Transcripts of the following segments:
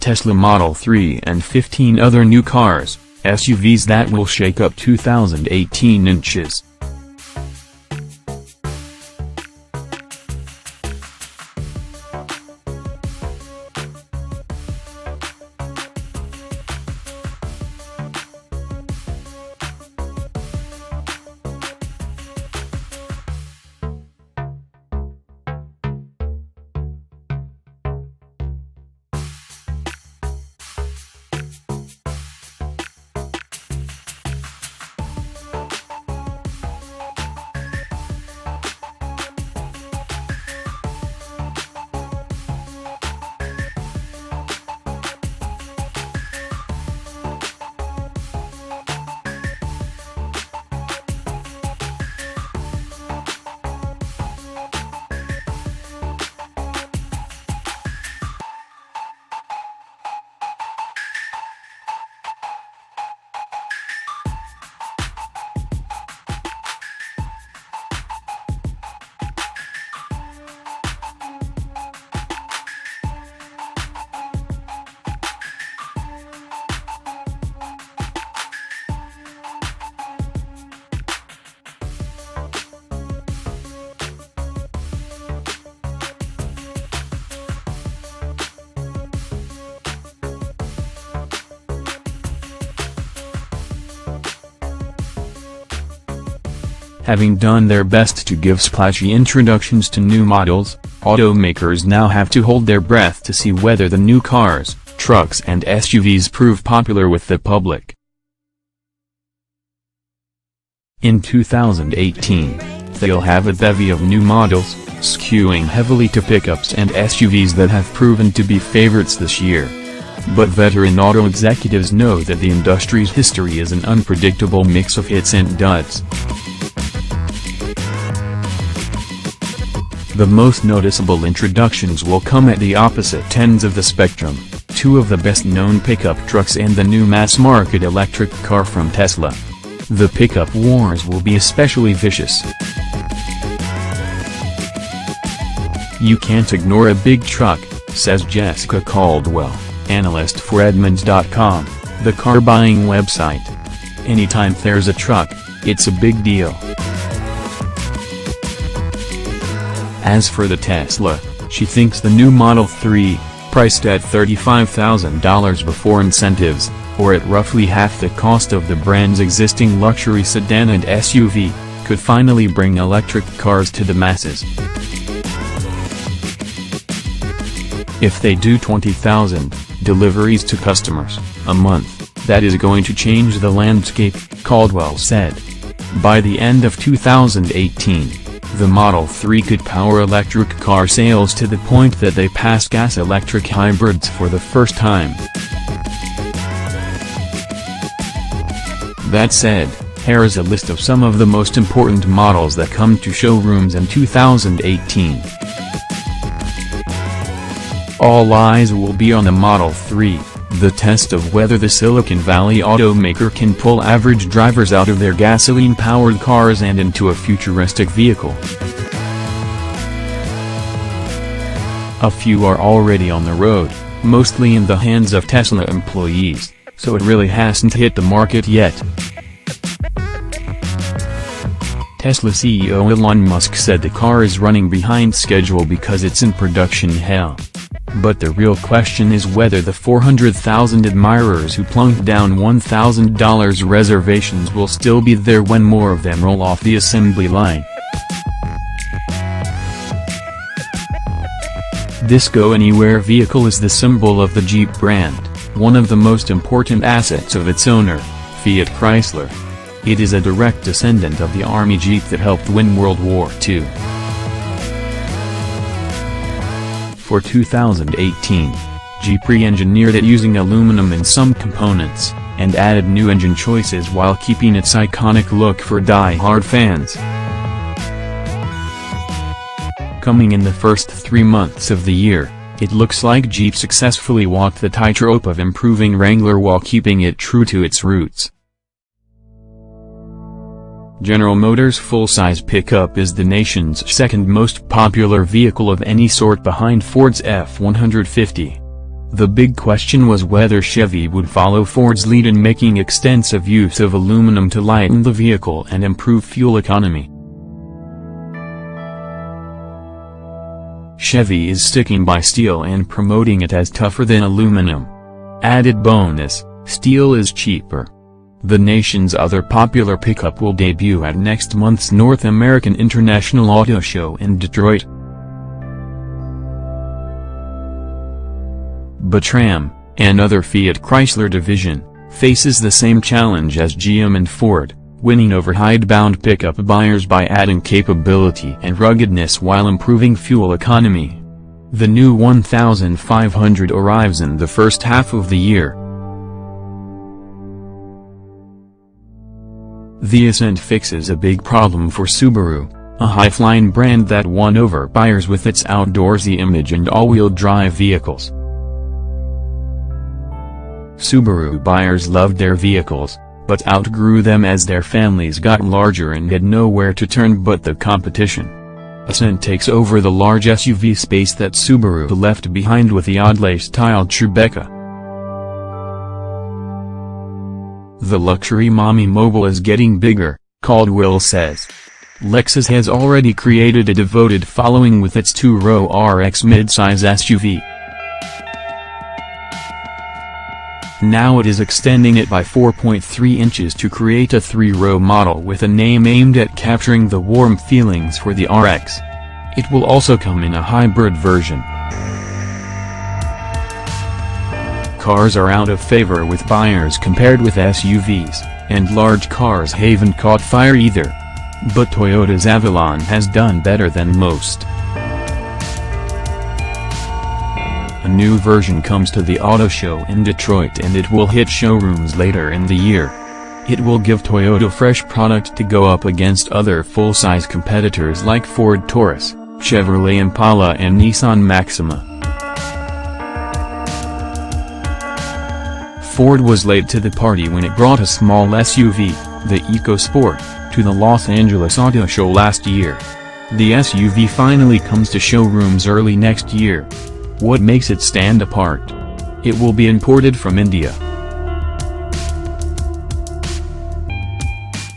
Tesla Model 3 and 15 other new cars, SUVs that will shake up 2018 inches. Having done their best to give splashy introductions to new models, automakers now have to hold their breath to see whether the new cars, trucks and SUVs prove popular with the public. In 2018, they'll have a bevy of new models, skewing heavily to pickups and SUVs that have proven to be favorites this year. But veteran auto executives know that the industry's history is an unpredictable mix of hits and duds. The most noticeable introductions will come at the opposite ends of the spectrum, two of the best-known pickup trucks and the new mass-market electric car from Tesla. The pickup wars will be especially vicious. You can't ignore a big truck, says Jessica Caldwell, analyst for Edmunds.com, the car-buying website. Anytime there's a truck, it's a big deal. As for the Tesla, she thinks the new Model 3, priced at $35,000 before incentives, or at roughly half the cost of the brand's existing luxury sedan and SUV, could finally bring electric cars to the masses. If they do 20,000 deliveries to customers a month, that is going to change the landscape, Caldwell said. By the end of 2018, the Model 3 could power electric car sales to the point that they pass gas-electric hybrids for the first time. That said, here is a list of some of the most important models that come to showrooms in 2018. All eyes will be on the Model 3, the test of whether the Silicon Valley automaker can pull average drivers out of their gasoline-powered cars and into a futuristic vehicle. A few are already on the road, mostly in the hands of Tesla employees, so it really hasn't hit the market yet. Tesla CEO Elon Musk said the car is running behind schedule because it's in production hell. But the real question is whether the 400,000 admirers who plunked down $1,000 reservations will still be there when more of them roll off the assembly line. This go-anywhere vehicle is the symbol of the Jeep brand, one of the most important assets of its owner, Fiat Chrysler. It is a direct descendant of the Army Jeep that helped win World War II. For 2018, Jeep re-engineered it using aluminum in some components, and added new engine choices while keeping its iconic look for die-hard fans. Coming in the first 3 months of the year, it looks like Jeep successfully walked the tightrope of improving Wrangler while keeping it true to its roots. General Motors' full-size pickup is the nation's second most popular vehicle of any sort behind Ford's F-150. The big question was whether Chevy would follow Ford's lead in making extensive use of aluminum to lighten the vehicle and improve fuel economy. Chevy is sticking by steel and promoting it as tougher than aluminum. Added bonus, steel is cheaper. The nation's other popular pickup will debut at next month's North American International Auto Show in Detroit. But Ram, another Fiat Chrysler division, faces the same challenge as GM and Ford, winning over hidebound pickup buyers by adding capability and ruggedness while improving fuel economy. The new 1500 arrives in the first half of the year. The Ascent fixes a big problem for Subaru, a high-flying brand that won over buyers with its outdoorsy image and all-wheel drive vehicles. Subaru buyers loved their vehicles, but outgrew them as their families got larger and had nowhere to turn but the competition. Ascent takes over the large SUV space that Subaru left behind with the oddly styled Tribeca. The luxury mommy mobile is getting bigger, Caldwell says. Lexus has already created a devoted following with its two-row RX midsize SUV. Now it is extending it by 4.3 inches to create a three-row model with a name aimed at capturing the warm feelings for the RX. It will also come in a hybrid version. Cars are out of favor with buyers compared with SUVs, and large cars haven't caught fire either. But Toyota's Avalon has done better than most. A new version comes to the auto show in Detroit and it will hit showrooms later in the year. It will give Toyota fresh product to go up against other full-size competitors like Ford Taurus, Chevrolet Impala and Nissan Maxima. Ford was late to the party when it brought a small SUV, the EcoSport, to the Los Angeles Auto Show last year. The SUV finally comes to showrooms early next year. What makes it stand apart? It will be imported from India.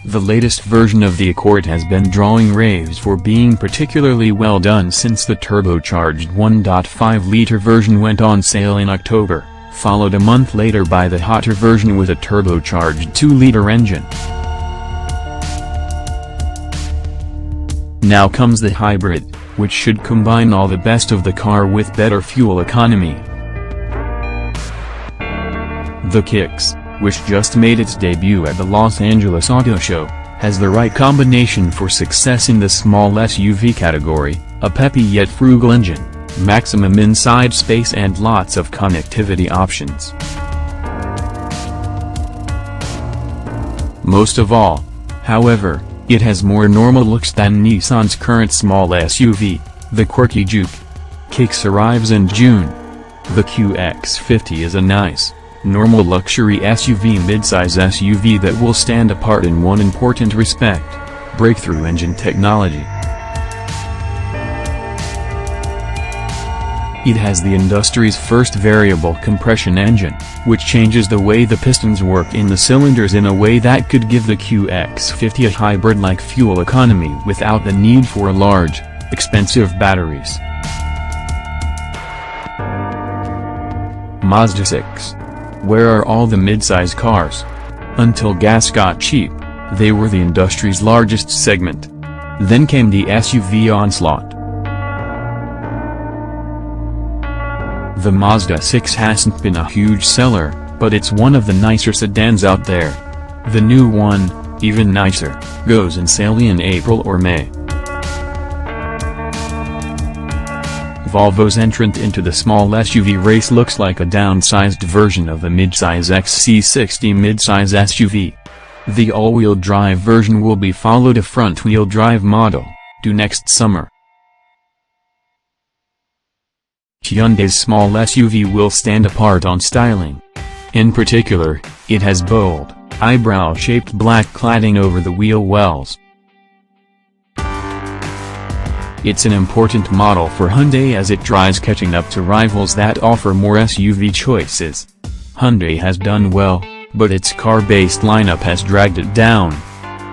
The latest version of the Accord has been drawing raves for being particularly well done since the turbocharged 1.5-liter version went on sale in October, followed a month later by the hotter version with a turbocharged 2-liter engine. Now comes the hybrid, which should combine all the best of the car with better fuel economy. The Kicks, which just made its debut at the Los Angeles Auto Show, has the right combination for success in the small SUV category, a peppy yet frugal engine, maximum inside space and lots of connectivity options. Most of all, however, it has more normal looks than Nissan's current small SUV, the quirky Juke. Kicks arrives in June. The QX50 is a nice, normal luxury SUV midsize SUV that will stand apart in one important respect: breakthrough engine technology. It has the industry's first variable compression engine, which changes the way the pistons work in the cylinders in a way that could give the QX50 a hybrid-like fuel economy without the need for large, expensive batteries. Mazda 6. Where are all the midsize cars? Until gas got cheap, they were the industry's largest segment. Then came the SUV onslaught. The Mazda 6 hasn't been a huge seller, but it's one of the nicer sedans out there. The new one, even nicer, goes in sale in April or May. Volvo's entrant into the small SUV race looks like a downsized version of the midsize XC60 midsize SUV. The all-wheel drive version will be followed a front-wheel drive model, due next summer. Hyundai's small SUV will stand apart on styling. In particular, it has bold, eyebrow-shaped black cladding over the wheel wells. It's an important model for Hyundai as it tries catching up to rivals that offer more SUV choices. Hyundai has done well, but its car-based lineup has dragged it down.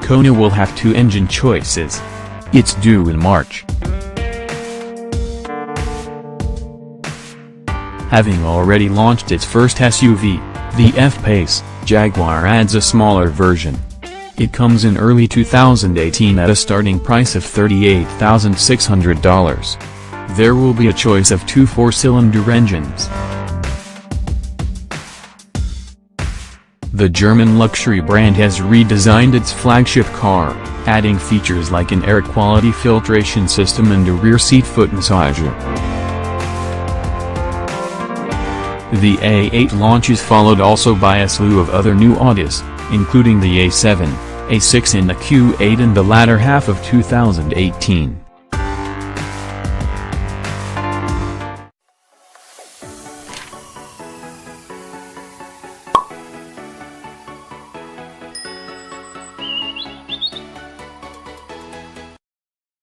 Kona will have 2 engine choices. It's due in March. Having already launched its first SUV, the F-Pace, Jaguar adds a smaller version. It comes in early 2018 at a starting price of $38,600. There will be a choice of 2 4-cylinder engines. The German luxury brand has redesigned its flagship car, adding features like an air quality filtration system and a rear seat foot massager. The A8 launch is followed also by a slew of other new Audis, including the A7, A6 and the Q8 in the latter half of 2018.